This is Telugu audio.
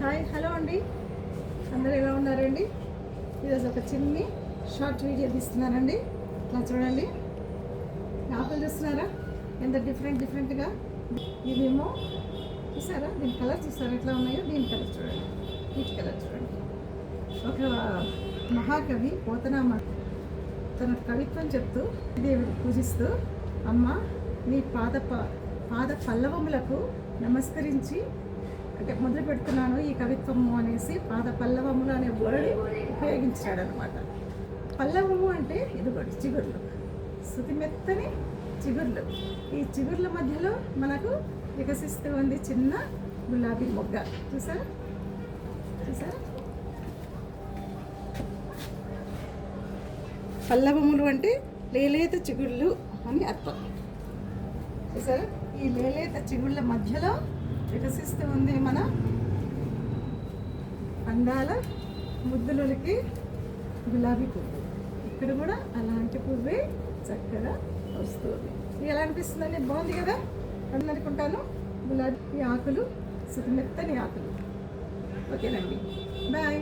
హాయ్ హలో అండి, అందరూ ఎలా ఉన్నారండి? ఈరోజు ఒక చిన్ని షార్ట్ వీడియో తీస్తున్నానండి. ఇట్లా చూడండి, ఆకులు చూస్తున్నారా ఎంత డిఫరెంట్గా. ఇవేమో చూసారా, దీని కలర్ చూసారా ఎట్లా ఉన్నాయో, దీని కలర్ చూడండి, వీటి కలర్ చూడండి. ఒక మహాకవి పోతనామ తన కవిత్వం చెప్తూ దేవుడిని పూజిస్తూ, అమ్మ నీ పాద పల్లవములకు నమస్కరించి అంటే మొదలు పెడుతున్నాను ఈ కవిత్వము అనేసి పాద పల్లవములు అనే వర్డ్ ఉపయోగించాడు అనమాట. పల్లవము అంటే ఇదిగోటి చిగుర్లు, శుతిమెత్తని చిగుర్లు. ఈ చిగుర్ల మధ్యలో మనకు వికసిస్తూ ఉంది చిన్న గులాబీ మొగ్గ. చూసారా చూసారా, పల్లవములు అంటే లేలేత చిగుళ్ళు అని అర్థం. చూసారా, ఈ లేలేత చిగుళ్ళ మధ్యలో వికసిస్తూ ఉంది మన అందాల ముద్దులకి గులాబీ పువ్వు. ఇక్కడ కూడా అలాంటి పువ్వే చక్కగా వస్తుంది. ఎలా అనిపిస్తుందండి? బాగుంది కదా అని అనుకుంటాను. గులాబీ ఆకులు, మెత్తని ఆకులు. ఓకేనండి, బాయ్.